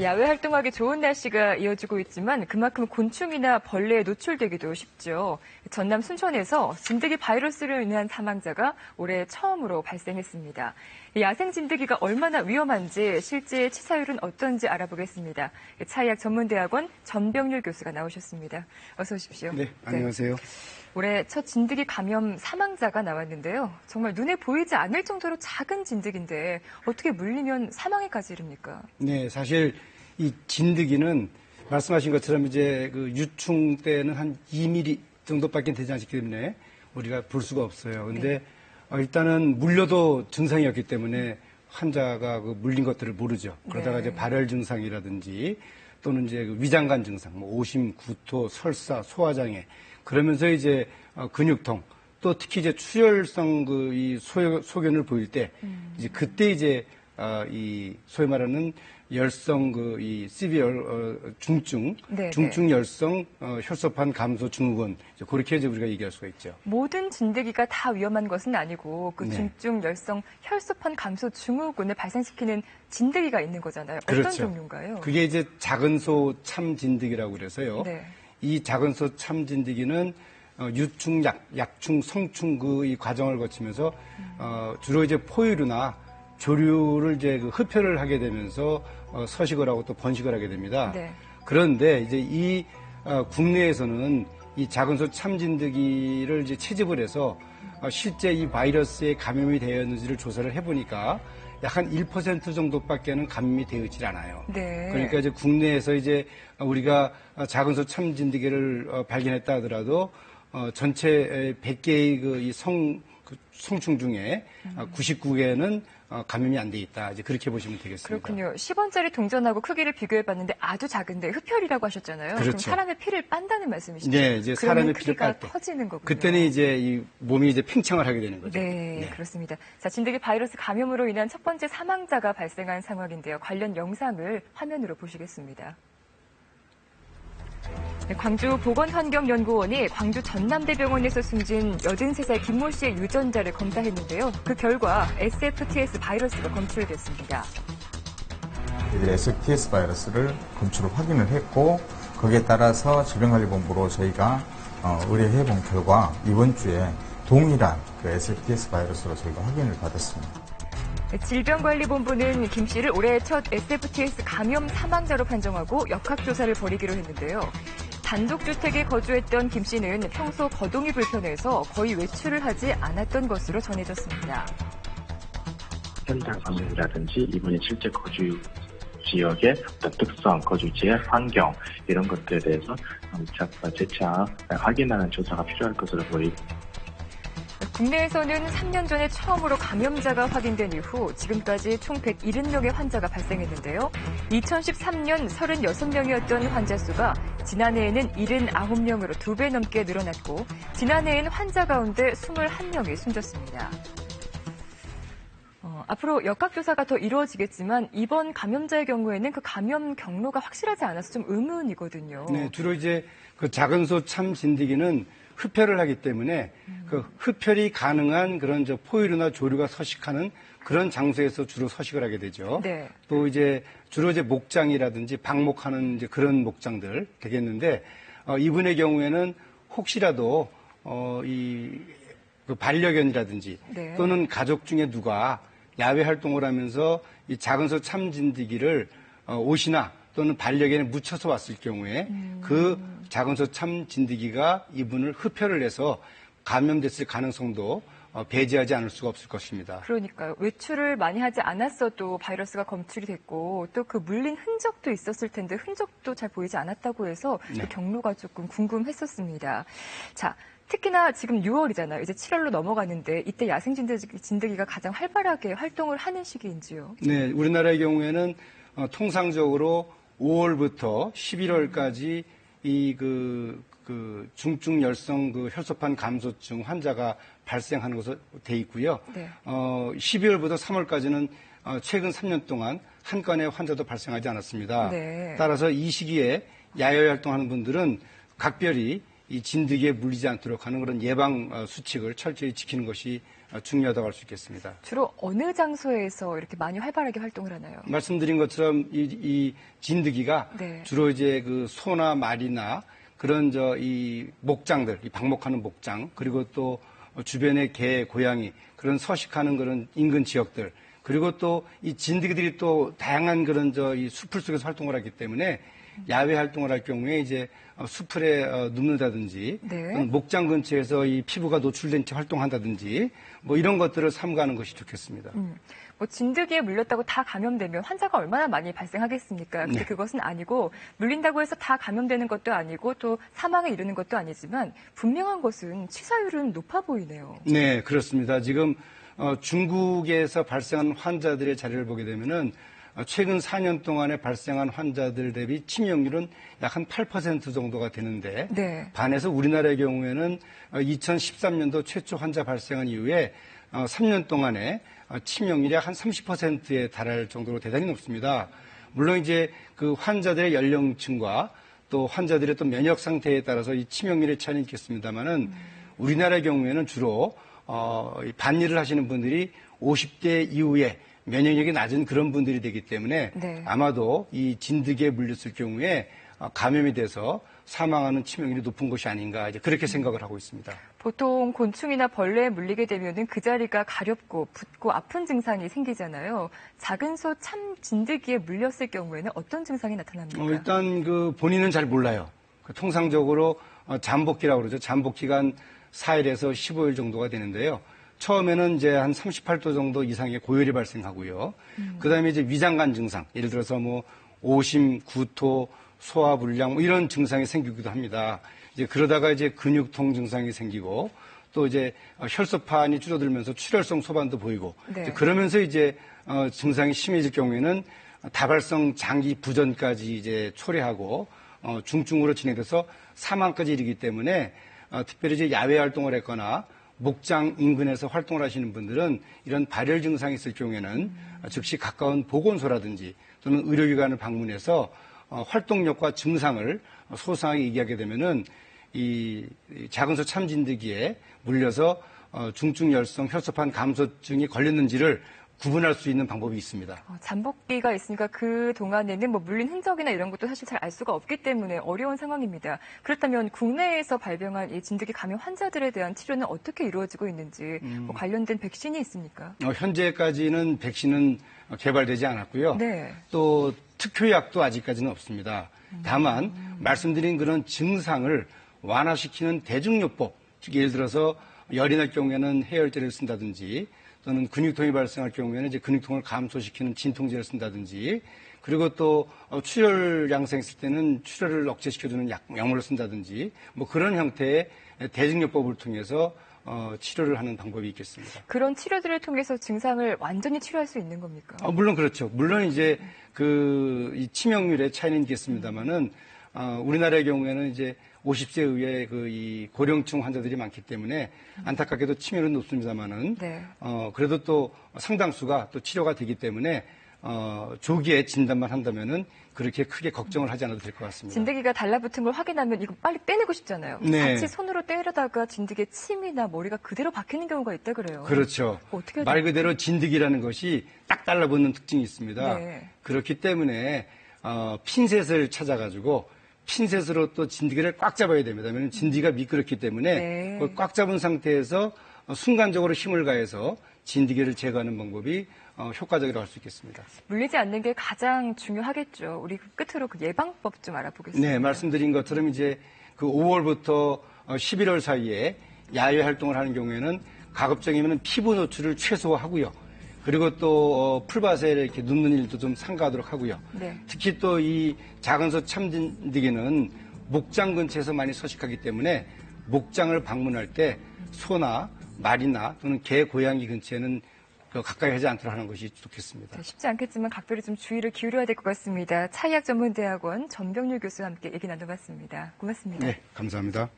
야외 활동하기 좋은 날씨가 이어지고 있지만 그만큼 곤충이나 벌레에 노출되기도 쉽죠. 전남 순천에서 진드기 바이러스로 인한 사망자가 올해 처음으로 발생했습니다. 야생 진드기가 얼마나 위험한지 실제 치사율은 어떤지 알아보겠습니다. 차의학 전문대학원 전병률 교수가 나오셨습니다. 어서 오십시오. 네, 안녕하세요. 올해 첫 진드기 감염 사망자가 나왔는데요. 정말 눈에 보이지 않을 정도로 작은 진드기인데 어떻게 물리면 사망에까지 이릅니까? 네, 사실 이 진드기는 말씀하신 것처럼 이제 그 유충 때는 한 2mm 정도밖에 되지 않기 때문에 우리가 볼 수가 없어요. 근데 일단은 물려도 증상이 없기 때문에 환자가 그 물린 것들을 모르죠. 그러다가 이제 발열 증상이라든지 또는 이제 그 위장관 증상, 뭐 오심, 구토, 설사, 소화장애 그러면서 이제 근육통 또 특히 이제 출혈성 그 이 소견을 보일 때 이제 그때 이제 이 소위 말하는 열성 그 이 시비얼 중증 열성 혈소판 감소 증후군 그렇게 이제 우리가 얘기할 수가 있죠. 모든 진드기가 다 위험한 것은 아니고 그 중증 열성 혈소판 감소 증후군을 발생시키는 진드기가 있는 거잖아요. 어떤 그렇죠. 종류인가요? 그게 이제 작은 소 참 진드기라고 그래서요. 네. 이 작은 소 참 진드기는 유충, 약충, 성충 그 이 과정을 거치면서 주로 이제 포유류나 조류를 이제 그 흡혈을 하게 되면서 서식을 하고 또 번식을 하게 됩니다. 네. 그런데 이제 이 국내에서는 이 작은 소 참진드기를 이제 채집을 해서 실제 이 바이러스에 감염이 되었는지를 조사를 해보니까 약 한 1% 정도밖에는 감염이 되어 있질 않아요. 네. 그러니까 이제 국내에서 이제 우리가 작은 소 참진드기를 발견했다 하더라도 전체 100개의 그 성충 중에 99개는 감염이 안 돼 있다. 이제 그렇게 보시면 되겠습니다. 그렇군요. 10원짜리 동전하고 크기를 비교해봤는데 아주 작은데 흡혈이라고 하셨잖아요. 그렇죠. 그럼 사람의 피를 빤다는 말씀이시죠? 네, 이제 사람의 피를 빤 때 커지는 거군요. 그때는 이제 이 몸이 이제 팽창을 하게 되는 거죠. 네, 그렇습니다. 자, 진드기 바이러스 감염으로 인한 첫 번째 사망자가 발생한 상황인데요. 관련 영상을 화면으로 보시겠습니다. 광주 보건환경연구원이 광주 전남대병원에서 숨진 83살 김모 씨의 유전자를 검사했는데요. 그 결과 SFTS 바이러스가 검출됐습니다. SFTS 바이러스를 검출을 확인을 했고 거기에 따라서 질병관리본부로 저희가 의뢰해 본 결과 이번 주에 동일한 그 SFTS 바이러스로 저희가 확인을 받았습니다. 질병관리본부는 김 씨를 올해 첫 SFTS 감염 사망자로 판정하고 역학조사를 벌이기로 했는데요. 단독주택에 거주했던 김 씨는 평소 거동이 불편해서 거의 외출을 하지 않았던 것으로 전해졌습니다. 현장 감염이라든지 이분이 실제 거주 지역의 어떤 특성, 거주지의 환경 이런 것들에 대해서 재차 확인하는 조사가 필요할 것으로 보입니다. 국내에서는 3년 전에 처음으로 감염자가 확인된 이후 지금까지 총 170명의 환자가 발생했는데요. 2013년 36명이었던 환자 수가 지난해에는 79명으로 2배 넘게 늘어났고 지난해에는 환자 가운데 21명이 숨졌습니다. 앞으로 역학조사가 더 이루어지겠지만 이번 감염자의 경우에는 그 감염 경로가 확실하지 않아서 좀 의문이거든요. 네, 주로 이제 그 작은 소 참 진드기는 흡혈을 하기 때문에 그 흡혈이 가능한 그런 포유류나 조류가 서식하는 그런 장소에서 주로 서식을 하게 되죠. 네. 또 이제 주로 이제 목장이라든지 방목하는 이제 그런 목장들 되겠는데 이분의 경우에는 혹시라도 그 반려견이라든지 네. 또는 가족 중에 누가 야외 활동을 하면서 이 작은 소 참진드기를 옷이나 또는 반려견에 묻혀서 왔을 경우에 그 작은 소 참진드기가 이분을 흡혈을 해서 감염됐을 가능성도 배제하지 않을 수가 없을 것입니다. 그러니까요. 외출을 많이 하지 않았어도 바이러스가 검출이 됐고 또 그 물린 흔적도 있었을 텐데 흔적도 잘 보이지 않았다고 해서 네. 그 경로가 조금 궁금했었습니다. 자, 특히나 지금 6월이잖아요. 이제 7월로 넘어가는데 이때 야생 진드기가 가장 활발하게 활동을 하는 시기인지요? 네, 우리나라의 경우에는 통상적으로 5월부터 11월까지 그 중증 열성 그 혈소판 감소증 환자가 발생하는 것으로 돼 있고요. 네. 12월부터 3월까지는 최근 3년 동안 한 건의 환자도 발생하지 않았습니다. 네. 따라서 이 시기에 야외 활동하는 분들은 각별히 이 진드기에 물리지 않도록 하는 그런 예방 수칙을 철저히 지키는 것이 중요하다고 할 수 있겠습니다. 주로 어느 장소에서 이렇게 많이 활발하게 활동을 하나요? 말씀드린 것처럼 이 진드기가 네. 주로 이제 그 소나 말이나 그런 이 목장들, 이 방목하는 목장, 그리고 또 주변의 개, 고양이, 그런 서식하는 그런 인근 지역들, 그리고 또 이 진드기들이 또 다양한 그런 이 숲을 속에서 활동을 하기 때문에 야외 활동을 할 경우에 이제 숲을에 눕는다든지, 네. 목장 근처에서 이 피부가 노출된 채 활동한다든지, 뭐 이런 것들을 삼가하는 것이 좋겠습니다. 뭐 진드기에 물렸다고 다 감염되면 환자가 얼마나 많이 발생하겠습니까? 근데 네. 그것은 아니고 물린다고 해서 다 감염되는 것도 아니고 또 사망에 이르는 것도 아니지만 분명한 것은 치사율은 높아 보이네요. 네, 그렇습니다. 지금 중국에서 발생한 환자들의 자료를 보게 되면은 최근 4년 동안에 발생한 환자들 대비 치명률은 약 한 8% 정도가 되는데 네. 반해서 우리나라의 경우에는 2013년도 최초 환자 발생한 이후에 3년 동안에 치명률이 약 한 30%에 달할 정도로 대단히 높습니다. 물론 이제 그 환자들의 연령층과 또 환자들의 또 면역 상태에 따라서 이 치명률의 차이는 있겠습니다만은 우리나라의 경우에는 주로 반일을 하시는 분들이 50대 이후에 면역력이 낮은 그런 분들이 되기 때문에 네. 아마도 이 진드기에 물렸을 경우에 감염이 돼서 사망하는 치명률이 높은 것이 아닌가 이제 그렇게 생각을 하고 있습니다. 보통 곤충이나 벌레에 물리게 되면은 그 자리가 가렵고 붓고 아픈 증상이 생기잖아요. 작은 소 참 진드기에 물렸을 경우에는 어떤 증상이 나타납니까? 일단 그 본인은 잘 몰라요. 통상적으로 잠복기라고 그러죠. 잠복기가 한 4일에서 15일 정도가 되는데요. 처음에는 이제 한 38도 정도 이상의 고열이 발생하고요. 그다음에 이제 위장관 증상, 예를 들어서 뭐 오심, 구토, 소화불량 뭐 이런 증상이 생기기도 합니다. 이제 그러다가 이제 근육통 증상이 생기고 또 이제 혈소판이 줄어들면서 출혈성 소반도 보이고 네. 이제 그러면서 이제 증상이 심해질 경우에는 다발성 장기 부전까지 이제 초래하고 중증으로 진행돼서 사망까지 이르기 때문에 특별히 이제 야외 활동을 했거나 목장 인근에서 활동을 하시는 분들은 이런 발열 증상이 있을 경우에는 즉시 가까운 보건소라든지 또는 의료기관을 방문해서 활동력과 증상을 소상하게 얘기하게 되면은 이 작은 소 참진드기에 물려서 중증 열성 혈소판 감소증이 걸렸는지를 구분할 수 있는 방법이 있습니다. 잠복기가 있으니까 그 동안에는 뭐 물린 흔적이나 이런 것도 사실 잘 알 수가 없기 때문에 어려운 상황입니다. 그렇다면 국내에서 발병한 이 진드기 감염 환자들에 대한 치료는 어떻게 이루어지고 있는지 뭐 관련된 백신이 있습니까? 현재까지는 백신은 개발되지 않았고요. 네. 또 특효약도 아직까지는 없습니다. 다만 말씀드린 그런 증상을 완화시키는 대증요법, 즉 예를 들어서 열이 날 경우에는 해열제를 쓴다든지 또는 근육통이 발생할 경우에는 이제 근육통을 감소시키는 진통제를 쓴다든지 그리고 또 출혈 양성했을 때는 출혈을 억제시켜주는 약물을 쓴다든지 뭐 그런 형태의 대증요법을 통해서 치료를 하는 방법이 있겠습니다. 그런 치료들을 통해서 증상을 완전히 치료할 수 있는 겁니까? 물론 그렇죠. 물론 이제 이 치명률의 차이는 있겠습니다만은 우리나라의 경우에는 이제 50세 이후에 이 고령층 환자들이 많기 때문에 안타깝게도 치명률은 높습니다만은 네. 그래도 또 상당수가 또 치료가 되기 때문에 조기에 진단만 한다면은 그렇게 크게 걱정을 하지 않아도 될 것 같습니다. 진드기가 달라붙은 걸 확인하면 이거 빨리 떼내고 싶잖아요. 네. 같이 손으로 떼려다가 진드기의 침이나 머리가 그대로 박히는 경우가 있다 그래요. 그렇죠. 어떻게 해야 말 그대로 진드기라는 것이 딱 달라붙는 특징이 있습니다. 네. 그렇기 때문에 핀셋을 찾아가지고 핀셋으로 또 진드기를 꽉 잡아야 됩니다. 왜냐하면 진드기가 미끄럽기 때문에 네. 그걸 꽉 잡은 상태에서 순간적으로 힘을 가해서 진드기를 제거하는 방법이 효과적이라고 할 수 있겠습니다. 물리지 않는 게 가장 중요하겠죠. 우리 끝으로 그 예방법 좀 알아보겠습니다. 네, 말씀드린 것처럼 이제 그 5월부터 11월 사이에 야외 활동을 하는 경우에는 가급적이면 피부 노출을 최소화하고요. 그리고 또 풀밭에 이렇게 눕는 일도 좀 삼가하도록 하고요. 네. 특히 또 이 작은 소 참진드기는 목장 근처에서 많이 서식하기 때문에 목장을 방문할 때 소나 말이나 또는 개, 고양이 근처에는 가까이 하지 않도록 하는 것이 좋겠습니다. 쉽지 않겠지만 각별히 좀 주의를 기울여야 될 것 같습니다. 차의학 전문대학원 전병률 교수와 함께 얘기 나눠봤습니다. 고맙습니다. 네, 감사합니다.